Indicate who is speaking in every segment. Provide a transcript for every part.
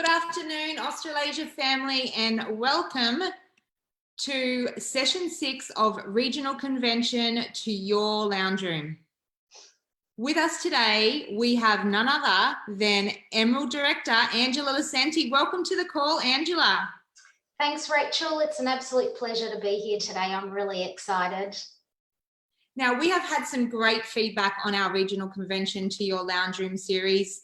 Speaker 1: Good afternoon, Australasia family, and welcome to session 6 of Regional Convention to Your Lounge Room. With us today, we have none other than Emerald Director Angela Lucente. Welcome to the call, Angela.
Speaker 2: Thanks, Rachel. It's an absolute pleasure to be here today. I'm really excited.
Speaker 1: Now, we have had some great feedback on our Regional Convention to Your Lounge Room series.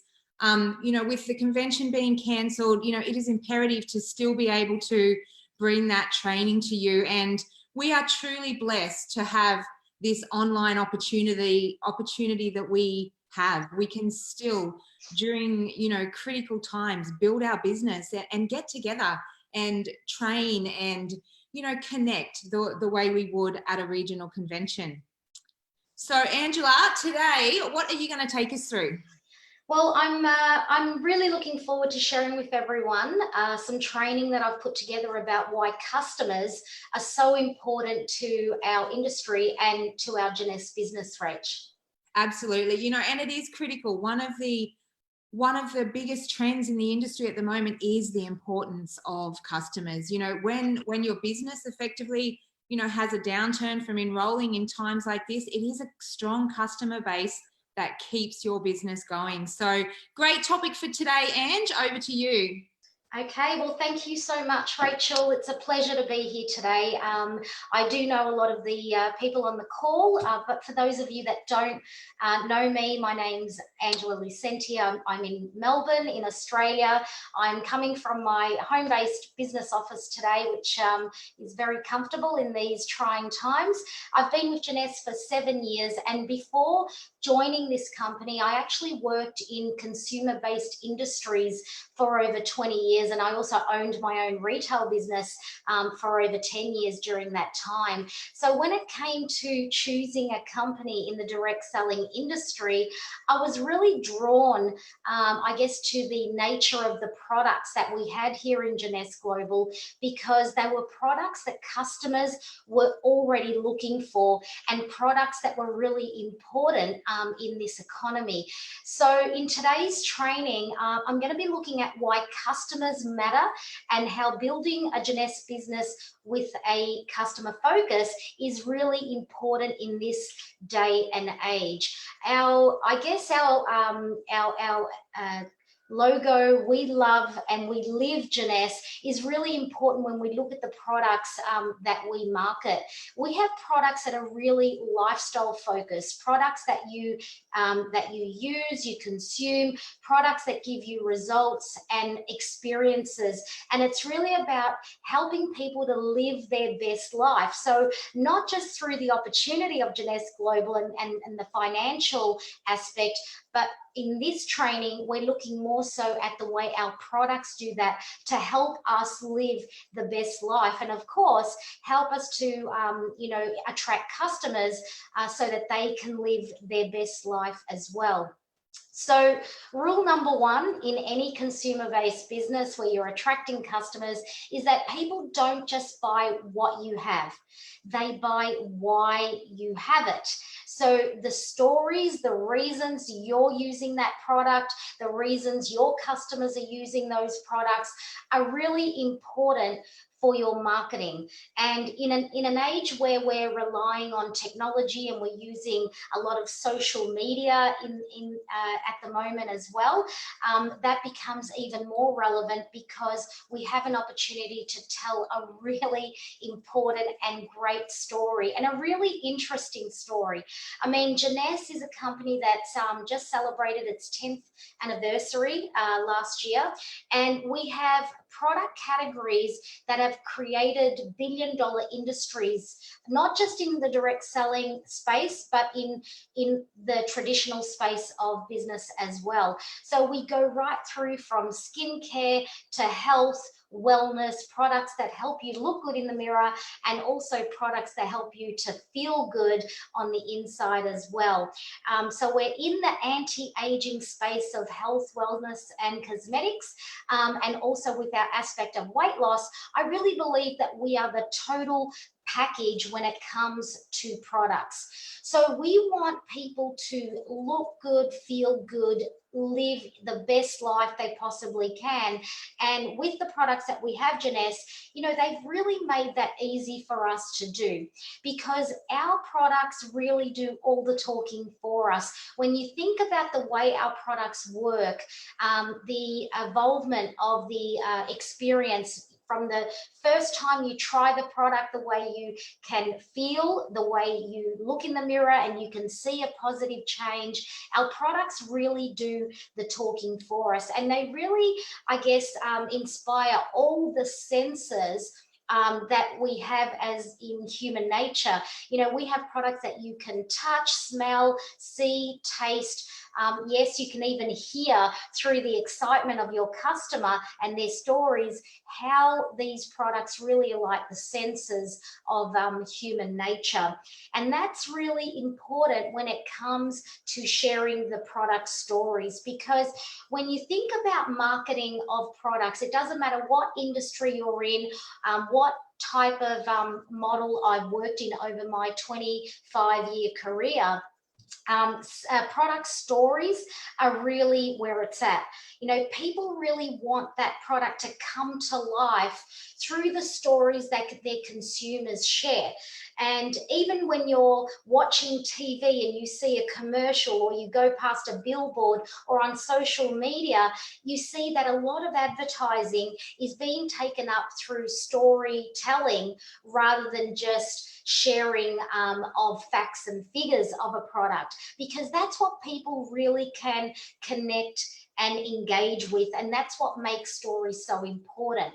Speaker 1: With the convention being cancelled, it is imperative to still be able to bring that training to you. And we are truly blessed to have this online opportunity that we have. We can still, during, critical times, build our business and get together and train and, connect the way we would at a regional convention. So, Angela, today, what are you going to take us through?
Speaker 2: Well, I'm really looking forward to sharing with everyone some training that I've put together about why customers are so important to our industry and to our Jeunesse business, Rach.
Speaker 1: Absolutely, and it is critical. One of the biggest trends in the industry at the moment is the importance of customers. When your business effectively, has a downturn from enrolling in times like this, it is a strong customer base that keeps your business going. So great topic for today, Ange, over to you.
Speaker 2: Okay, well, thank you so much, Rachel. It's a pleasure to be here today. I do know a lot of the people on the call, but for those of you that don't know me, my name's Angela Lucente. I'm in Melbourne, in Australia. I'm coming from my home-based business office today, which is very comfortable in these trying times. I've been with Jeunesse for 7 years, and before joining this company, I actually worked in consumer-based industries for over 20 years, and I also owned my own retail business for over 10 years during that time. So when it came to choosing a company in the direct selling industry, I was really drawn, I guess, to the nature of the products that we had here in Jeunesse Global, because they were products that customers were already looking for and products that were really important in this economy. So in today's training, I'm going to be looking at why customers matter and how building a Jeunesse business with a customer focus is really important in this day and age. Our logo, we love and we live Jeunesse, is really important when we look at the products that we market. We have products that are really lifestyle focused, products that you use, you consume, products that give you results and experiences. And it's really about helping people to live their best life. So not just through the opportunity of Jeunesse Global and the financial aspect, but in this training, we're looking more so at the way our products do that to help us live the best life, and of course, help us to, attract customers so that they can live their best life as well. So rule number one in any consumer-based business where you're attracting customers is that people don't just buy what you have, they buy why you have it. So the stories, the reasons you're using that product, the reasons your customers are using those products are really important for your marketing. And in an age where we're relying on technology and we're using a lot of social media at the moment as well, that becomes even more relevant because we have an opportunity to tell a really important and great story and a really interesting story. I mean, Jeunesse is a company that's just celebrated its 10th anniversary last year, and we have product categories that have created billion-dollar industries, not just in the direct selling space, but in the traditional space of business as well. So we go right through from skincare to health, wellness, products that help you look good in the mirror, and also products that help you to feel good on the inside as well. So we're in the anti-aging space of health, wellness, and cosmetics, and also with our aspect of weight loss. I really really believe that we are the total package when it comes to products. So we want people to look good, feel good, live the best life they possibly can. And with the products that we have, Janess, you know, they've really made that easy for us to do, because our products really do all the talking for us. When you think about the way our products work, the involvement of the experience from the first time you try the product, the way you can feel, the way you look in the mirror and you can see a positive change. Our products really do the talking for us, and they really, I guess, inspire all the senses that we have as in human nature. You know, we have products that you can touch, smell, see, taste. Yes, you can even hear through the excitement of your customer and their stories how these products really are like the senses of human nature. And that's really important when it comes to sharing the product stories, because when you think about marketing of products, it doesn't matter what industry you're in, what type of model I've worked in over my 25-year career. Product stories are really where it's at. You know, people really want that product to come to life through the stories that their consumers share. And even when you're watching TV and you see a commercial, or you go past a billboard or on social media, you see that a lot of advertising is being taken up through storytelling rather than just sharing of facts and figures of a product, because that's what people really can connect and engage with, and that's what makes stories so important.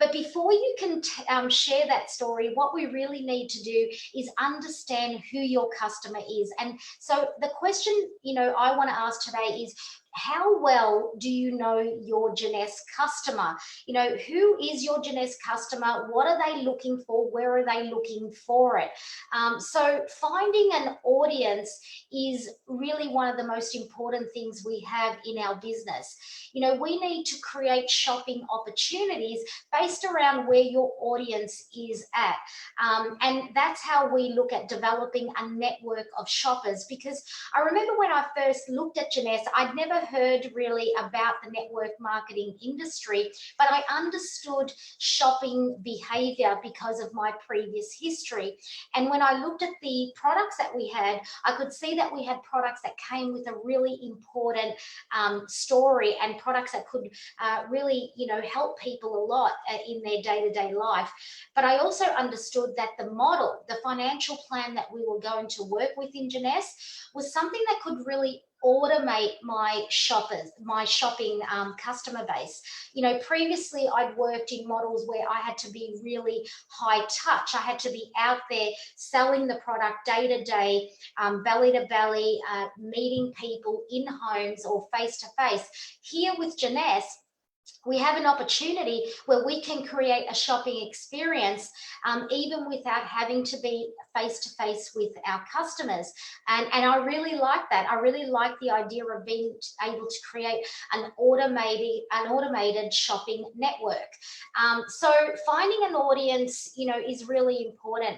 Speaker 2: But before you can share that story, what we really need to do is understand who your customer is. And so the question, you know, I want to ask today is, how well do you know your Janess customer? You know, who is your Janess customer? What are they looking for? Where are they looking for it? So finding an audience is really one of the most important things we have in our business. You know, we need to create shopping opportunities based around where your audience is at. And that's how we look at developing a network of shoppers, because I remember when I first looked at Janess, I'd never heard really about the network marketing industry, but I understood shopping behavior because of my previous history. And when I looked at the products that we had, I could see that we had products that came with a really important story, and products that could really, you know, help people a lot in their day-to-day life. But I also understood that the model, the financial plan that we were going to work with in Janess was something that could really automate my shopping customer base. You know, previously I'd worked in models where I had to be really high touch. I had to be out there selling the product day to day, belly to belly, meeting people in homes or face to face. Here with Janess, we have an opportunity where we can create a shopping experience even without having to be face-to-face with our customers. And I really like that. I really like the idea of being able to create an automated shopping network. So finding an audience, you know, is really important.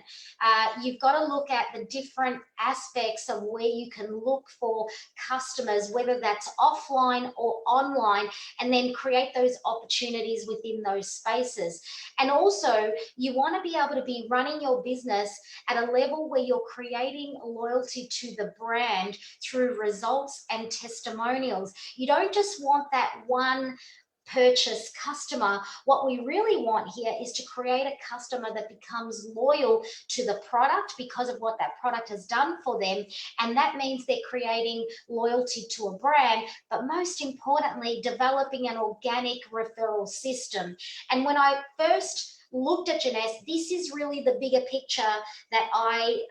Speaker 2: You've got to look at the different aspects of where you can look for customers, whether that's offline or online, and then create those opportunities within those spaces. And also, you want to be able to be running your business at a level where you're creating loyalty to the brand through results and testimonials. You don't just want that one purchase customer. What we really want here is to create a customer that becomes loyal to the product because of what that product has done for them. And that means they're creating loyalty to a brand, but most importantly, developing an organic referral system. And when I first looked at Janess, this is really the bigger picture that I,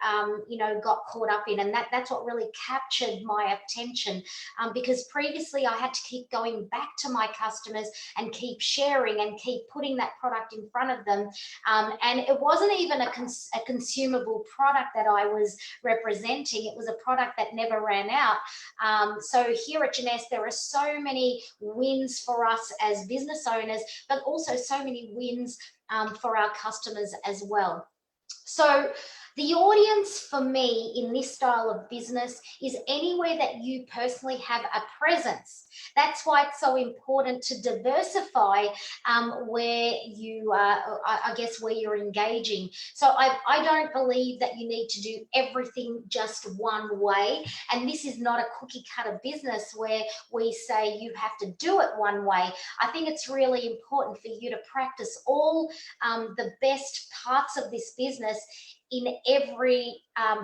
Speaker 2: got caught up in, and that's what really captured my attention. Because previously I had to keep going back to my customers and keep sharing and keep putting that product in front of them, and it wasn't even a consumable product that I was representing. It was a product that never ran out. So here at Janess, there are so many wins for us as business owners, but also so many wins for our customers as well. So the audience for me in this style of business is anywhere that you personally have a presence. That's why it's so important to diversify where you I guess where you're engaging. So I don't believe that you need to do everything just one way, and this is not a cookie cutter business where we say you have to do it one way. I think it's really important for you to practice all the best parts of this business in every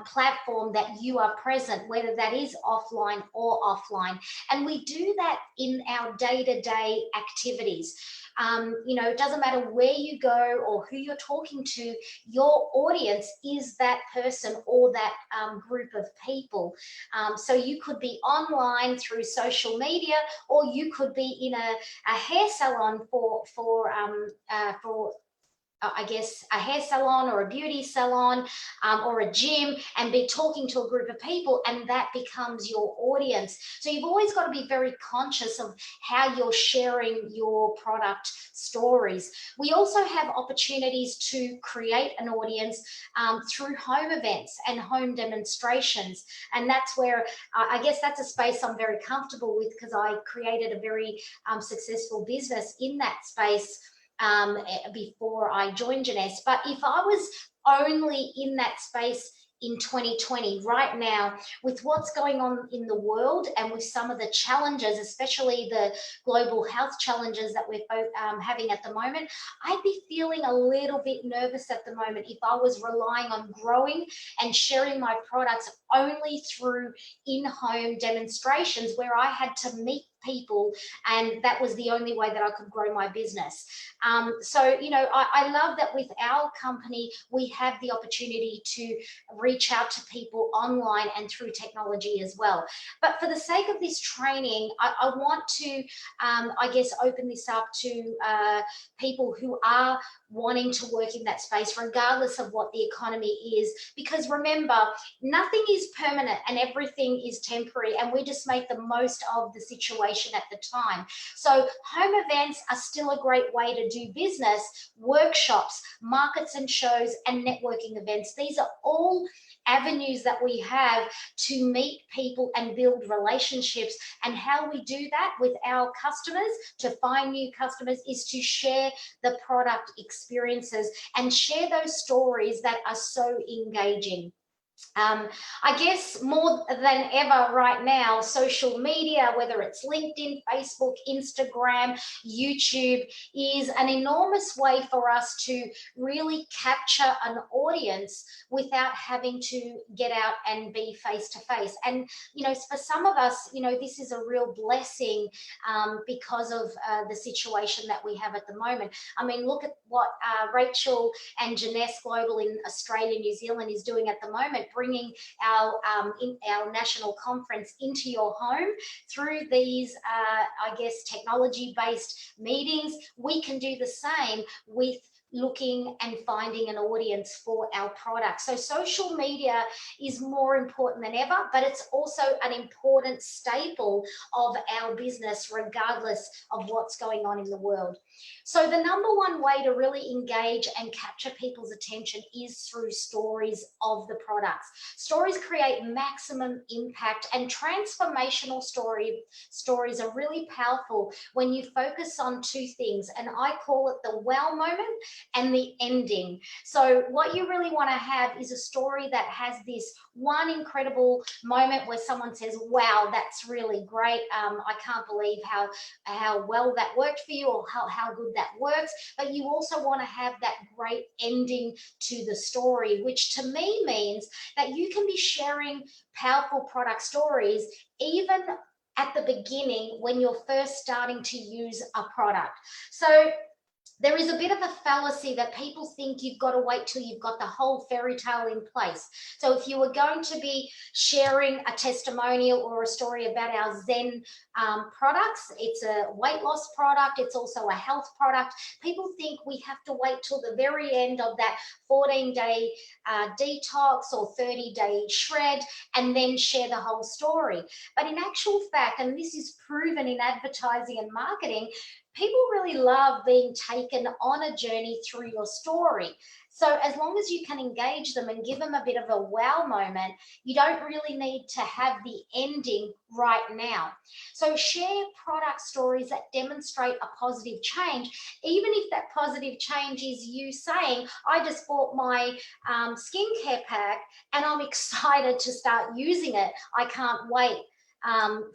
Speaker 2: platform that you are present, whether that is offline or offline. And we do that in our day-to-day activities. You know, it doesn't matter where you go or who you're talking to, your audience is that person or that group of people. So you could be online through social media, or you could be in a hair salon for I guess a hair salon or a beauty salon or a gym, and be talking to a group of people, and that becomes your audience. So you've always got to be very conscious of how you're sharing your product stories. We also have opportunities to create an audience through home events and home demonstrations, and that's where I guess that's a space I'm very comfortable with, because I created a very successful business in that space before I joined Jeunesse. But if I was only in that space in 2020, right now, with what's going on in the world and with some of the challenges, especially the global health challenges that we're having at the moment, I'd be feeling a little bit nervous at the moment if I was relying on growing and sharing my products only through in-home demonstrations where I had to meet people, and that was the only way that I could grow my business. So, you know, I love that with our company, we have the opportunity to reach out to people online and through technology as well. But for the sake of this training, I want to, I guess, open this up to people who are wanting to work in that space, regardless of what the economy is. Because remember, nothing is permanent and everything is temporary, and we just make the most of the situation at the time. So home events are still a great way to do business. Workshops, markets and shows, and networking events, these are all avenues that we have to meet people and build relationships. And how we do that with our customers to find new customers is to share the product experiences and share those stories that are so engaging. I guess more than ever right now, social media, whether it's LinkedIn, Facebook, Instagram, YouTube, is an enormous way for us to really capture an audience without having to get out and be face to face. And, you know, for some of us, you know, this is a real blessing because of the situation that we have at the moment. I mean, look at what Rachel and Jeunesse Global in Australia, New Zealand is doing at the moment, bringing our national conference into your home through these, I guess, technology-based meetings. We can do the same with looking and finding an audience for our product. So social media is more important than ever, but it's also an important staple of our business, regardless of what's going on in the world. So the number one way to really engage and capture people's attention is through stories of the products. Stories create maximum impact, and transformational stories are really powerful when you focus on two things, and I call it the wow moment and the ending. So what you really want to have is a story that has this one incredible moment where someone says, wow, that's really great. I can't believe how well that worked for you, or how good that works. But you also want to have that great ending to the story, which to me means that you can be sharing powerful product stories even at the beginning when you're first starting to use a product. So there is a bit of a fallacy that people think you've got to wait till you've got the whole fairy tale in place. So if you were going to be sharing a testimonial or a story about our Zen products, it's a weight loss product, it's also a health product, people think we have to wait till the very end of that 14-day detox or 30-day shred and then share the whole story. But in actual fact, and this is proven in advertising and marketing, people really love being taken on a journey through your story. So as long as you can engage them and give them a bit of a wow moment, you don't really need to have the ending right now. So share product stories that demonstrate a positive change, even if that positive change is you saying, I just bought my skincare pack and I'm excited to start using it. I can't wait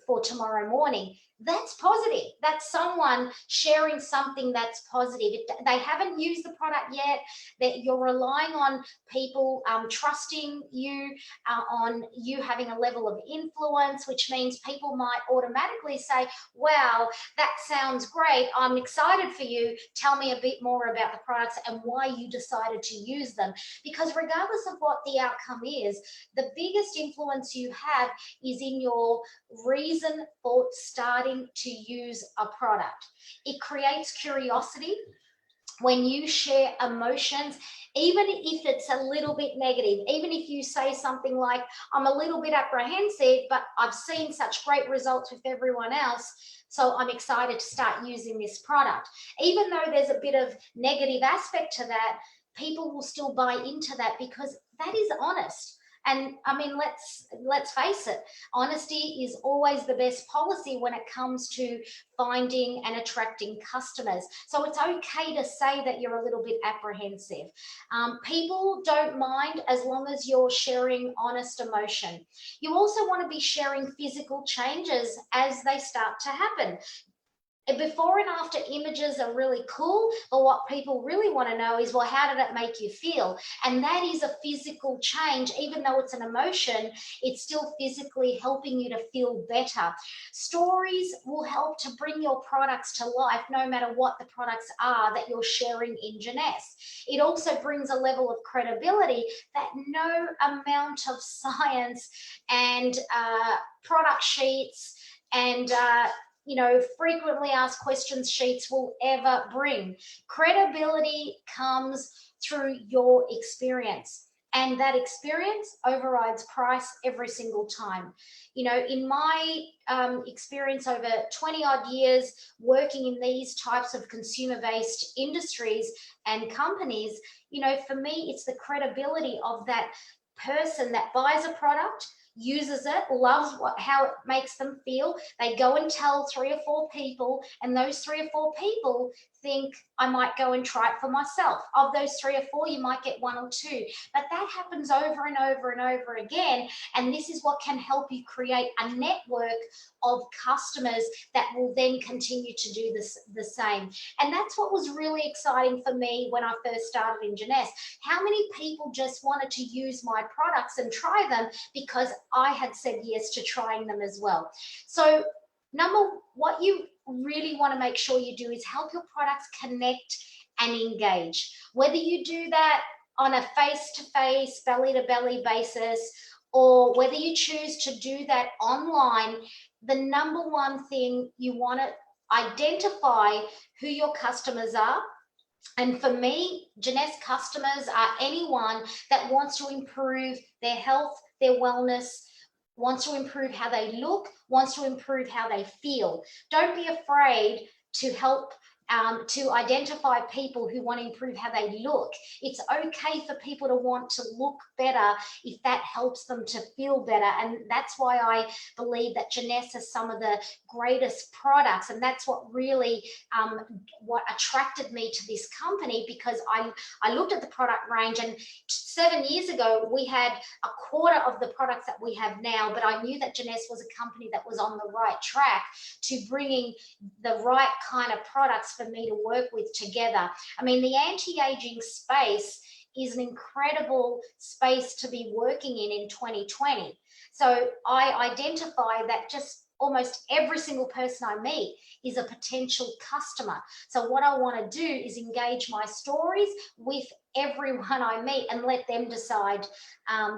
Speaker 2: for tomorrow morning. That's positive. That's someone sharing something that's positive. They haven't used the product yet. That you're relying on people trusting you, on you having a level of influence, which means people might automatically say, wow, that sounds great. I'm excited for you. Tell me a bit more about the products and why you decided to use them. Because regardless of what the outcome is, the biggest influence you have is in your reason for starting to use a product. It creates curiosity. When you share emotions, even if it's a little bit negative, even if you say something like, I'm a little bit apprehensive, but I've seen such great results with everyone else, so I'm excited to start using this product. Even though there's a bit of negative aspect to that, people will still buy into that because that is honest. And I mean, let's face it, honesty is always the best policy when it comes to finding and attracting customers. So it's okay to say that you're a little bit apprehensive. People don't mind as long as you're sharing honest emotion. You also want to be sharing physical changes as they start to happen. Before and after images are really cool, but what people really want to know is, well, how did it make you feel? And that is a physical change. Even though it's an emotion, it's still physically helping you to feel better. Stories will help to bring your products to life, no matter what the products are that you're sharing in Jeunesse. It also brings a level of credibility that no amount of science and product sheets and frequently asked questions sheets will ever bring. Credibility comes through your experience, and that experience overrides price every single time. In my experience over 20 odd years working in these types of consumer-based industries and companies, for me, it's the credibility of that person that buys a product, uses it, loves how it makes them feel. They go and tell 3 or 4 people, and those 3 or 4 people think, I might go and try it for myself. Of those 3 or 4, you might get 1 or 2. But that happens over and over and over again. And this is what can help you create a network of customers that will then continue to do the same. And that's what was really exciting for me when I first started in Jeunesse. How many people just wanted to use my products and try them because I had said yes to trying them as well. So what you really want to make sure you do is help your products connect and engage. Whether you do that on a face-to-face, belly-to-belly basis, or whether you choose to do that online, the number one thing you want to identify who your customers are. And for me, Jeunesse customers are anyone that wants to improve their health, their wellness, wants to improve how they look, wants to improve how they feel. Don't be afraid to help to identify people who want to improve how they look. It's okay for people to want to look better if that helps them to feel better. And that's why I believe that Jeunesse has some of the greatest products. And that's what really what attracted me to this company, because I looked at the product range, and 7 years ago, we had a quarter of the products that we have now, but I knew that Jeunesse was a company that was on the right track to bringing the right kind of products for me to work with together. I mean, the anti-aging space is an incredible space to be working in 2020. So I identify that just almost every single person I meet is a potential customer. So what I want to do is engage my stories with everyone I meet and let them decide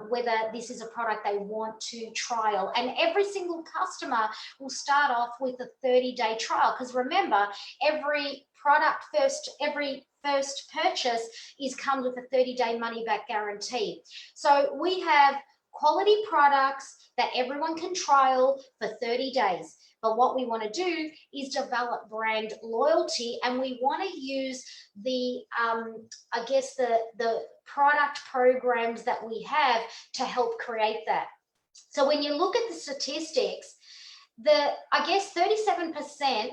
Speaker 2: whether this is a product they want to trial. And every single customer will start off with a 30-day trial, because remember, every first purchase comes with a 30-day money back guarantee. So we have quality products that everyone can trial for 30 days. But what we want to do is develop brand loyalty, and we want to use the, I guess, the product programs that we have to help create that. So when you look at the statistics, I guess 37%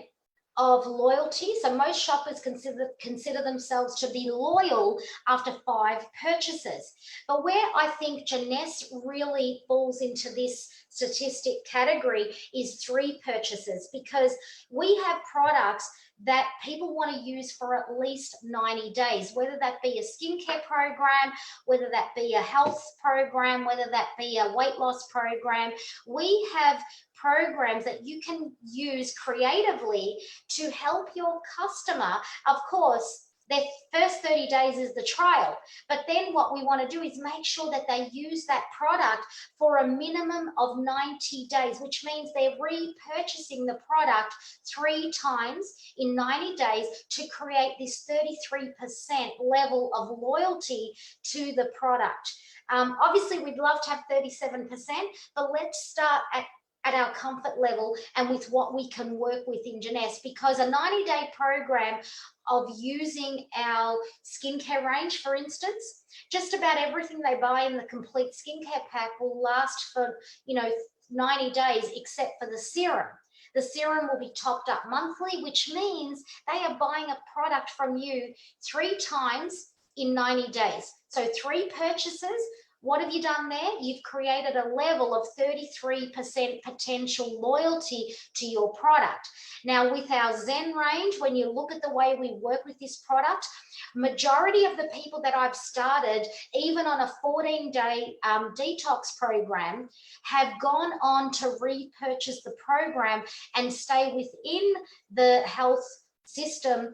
Speaker 2: of loyalty. So most shoppers consider themselves to be loyal after 5 purchases. But where I think Jeunesse really falls into this statistic category is 3 purchases, because we have products that people want to use for at least 90 days, whether that be a skincare program, whether that be a health program, whether that be a weight loss program. We have programs that you can use creatively to help your customer. Of course, their first 30 days is the trial, but then what we want to do is make sure that they use that product for a minimum of 90 days, which means they're repurchasing the product 3 times in 90 days to create this 33% level of loyalty to the product. Obviously, we'd love to have 37%, but let's start at our comfort level and with what we can work with in Jeunesse, because a 90-day program of using our skincare range, for instance, just about everything they buy in the complete skincare pack will last for 90 days, except for the serum. The serum will be topped up monthly, which means they are buying a product from you 3 times in 90 days. So 3 purchases. What have you done there? You've created a level of 33% potential loyalty to your product. Now, with our Zen range, when you look at the way we work with this product, majority of the people that I've started, even on a 14-day detox program, have gone on to repurchase the program and stay within the health system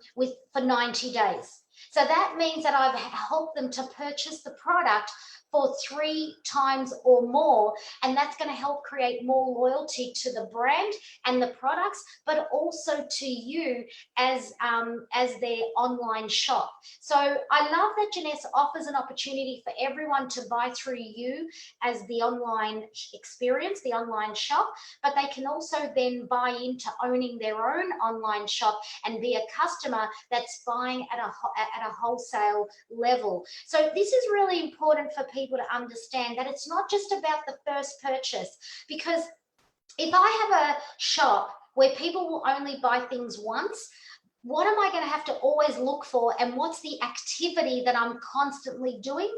Speaker 2: for 90 days. So that means that I've helped them to purchase the product for 3 times or more, and that's going to help create more loyalty to the brand and the products, but also to you as their online shop. So I love that Jeunesse offers an opportunity for everyone to buy through you as the online experience, the online shop, but they can also then buy into owning their own online shop and be a customer that's buying at a wholesale level. So this is really important for people to understand, that it's not just about the first purchase, because if I have a shop where people will only buy things once, what am I going to have to always look for, and what's the activity that I'm constantly doing?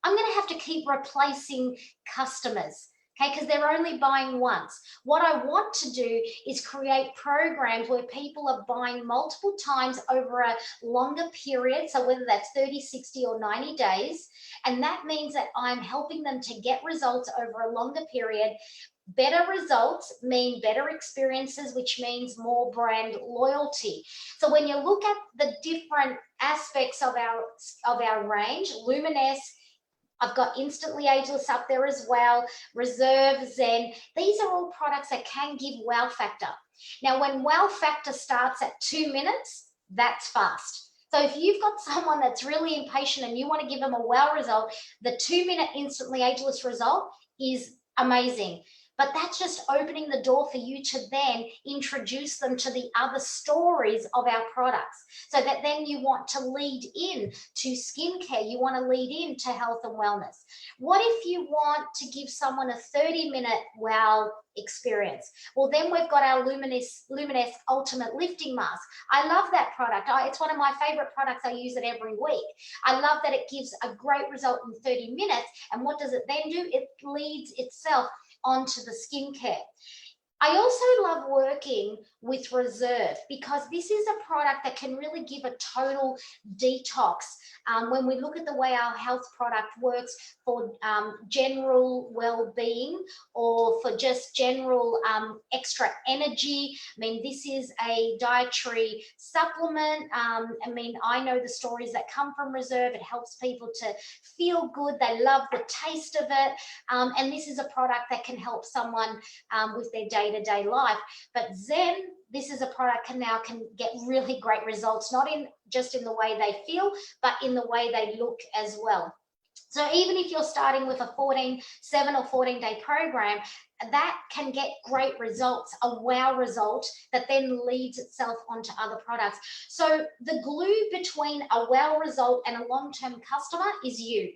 Speaker 2: I'm going to have to keep replacing customers. Okay, because they're only buying once. What I want to do is create programs where people are buying multiple times over a longer period, so whether that's 30, 60, or 90 days, and that means that I'm helping them to get results over a longer period. Better results mean better experiences, which means more brand loyalty. So when you look at the different aspects of our range, Luminous, I've got Instantly Ageless up there as well, Reserve, Zen. These are all products that can give wow factor. Now, when wow factor starts at 2 minutes, that's fast. So if you've got someone that's really impatient and you want to give them a wow result, the 2-minute Instantly Ageless result is amazing. But that's just opening the door for you to then introduce them to the other stories of our products, so that then you want to lead in to skincare, you want to lead in to health and wellness. What if you want to give someone a 30-minute wow experience? Well, then we've got our Luminous Ultimate Lifting Mask. I love that product. It's one of my favorite products. I use it every week. I love that it gives a great result in 30 minutes. And what does it then do? It leads itself onto the skincare. I also love working with Reserve, because this is a product that can really give a total detox. When we look at the way our health product works for general well-being, or for just general extra energy. I mean, this is a dietary supplement. I mean, I know the stories that come from Reserve. It helps people to feel good. They love the taste of it. And this is a product that can help someone with their day-to-day life. But Zen, this is a product can get really great results, not just in the way they feel, but in the way they look as well. So even if you're starting with a 7 or 14-day program, that can get great results, a wow result that then leads itself onto other products. So the glue between a wow result and a long-term customer is you.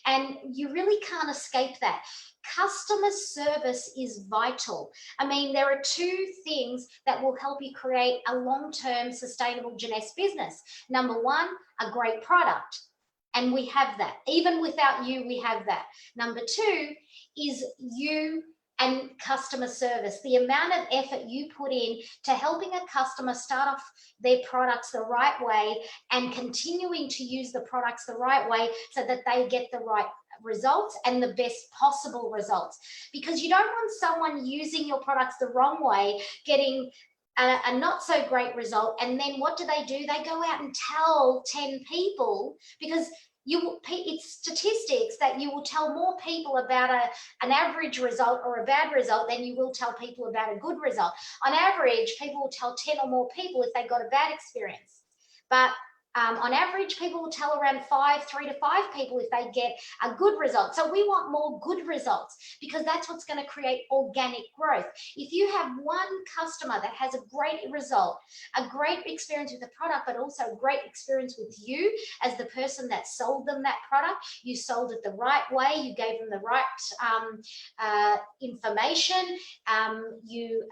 Speaker 2: And you really can't escape that. Customer service is vital. I mean, there are two things that will help you create a long-term sustainable Jeunesse business. Number one, a great product. And we have that. Even without you, we have that. Number two is you and customer service. The amount of effort you put in to helping a customer start off their products the right way and continuing to use the products the right way so that they get the right results and the best possible results. Because you don't want someone using your products the wrong way, getting a not so great result, and then what do? They go out and tell 10 people, because it's statistics that you will tell more people about an average result or a bad result than you will tell people about a good result. On average, people will tell 10 or more people if they got a bad experience. But on average, people will tell around 3 to 5 people if they get a good result. So we want more good results, because that's what's going to create organic growth. If you have one customer that has a great result, a great experience with the product, but also a great experience with you as the person that sold them that product, you sold it the right way, you gave them the right information, you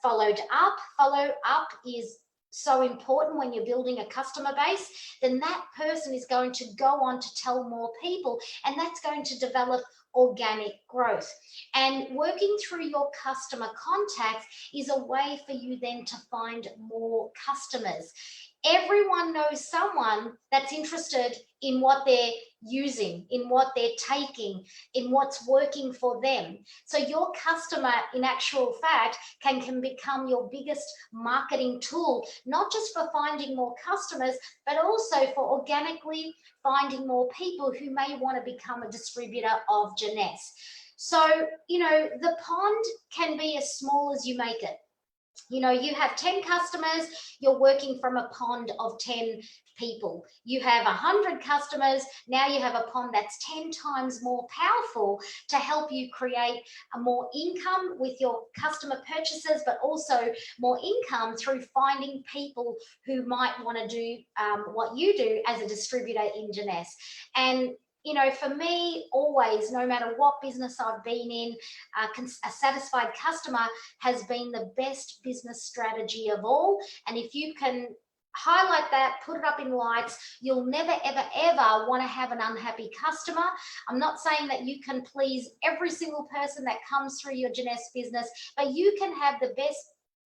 Speaker 2: followed up. Follow up is so important when you're building a customer base. Then that person is going to go on to tell more people, and that's going to develop organic growth. And working through your customer contacts is a way for you then to find more customers. Everyone knows someone that's interested in what they're using, in what they're taking, in what's working for them. So your customer, in actual fact, can become your biggest marketing tool, not just for finding more customers, but also for organically finding more people who may want to become a distributor of Jeunesse. So, the pond can be as small as you make it. You have 10 customers, you're working from a pond of 10 people. You have 100 customers, now you have a pond that's 10 times more powerful to help you create a more income with your customer purchases, but also more income through finding people who might want to do what you do as a distributor in Jeunesse. And for me, always, no matter what business I've been in, a satisfied customer has been the best business strategy of all. And if you can highlight that, put it up in lights, you'll never, ever, ever want to have an unhappy customer. I'm not saying that you can please every single person that comes through your Jeunesse business, but you can have the best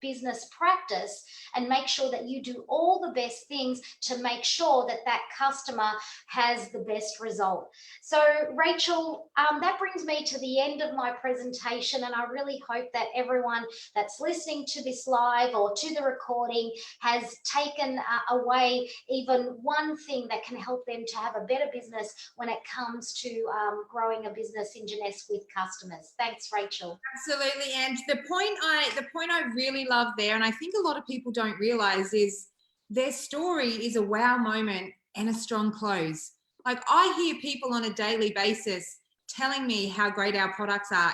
Speaker 2: business practice and make sure that you do all the best things to make sure that that customer has the best result. So Rachel, that brings me to the end of my presentation, and I really hope that everyone that's listening to this live or to the recording has taken away even one thing that can help them to have a better business when it comes to growing a business in Jeunesse with customers. Thanks, Rachel.
Speaker 1: Absolutely. And the point I really love there, and I think a lot of people don't realize, is their story is a wow moment and a strong close. Like, I hear people on a daily basis telling me how great our products are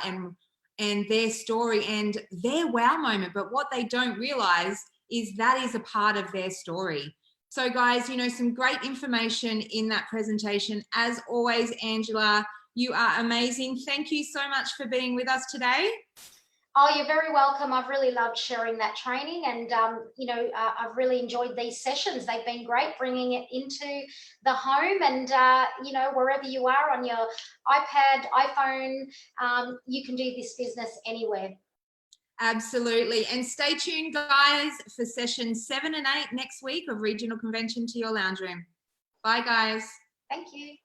Speaker 1: and their story and their wow moment, but what they don't realize is that is a part of their story. So guys, some great information in that presentation. As always, Angela, you are amazing. Thank you so much for being with us today.
Speaker 2: Oh, you're very welcome. I've really loved sharing that training, and I've really enjoyed these sessions. They've been great, bringing it into the home, and wherever you are on your iPad, iPhone, you can do this business anywhere.
Speaker 1: Absolutely. And stay tuned, guys, for sessions 7 and 8 next week of Regional Convention to Your Lounge Room. Bye, guys.
Speaker 2: Thank you.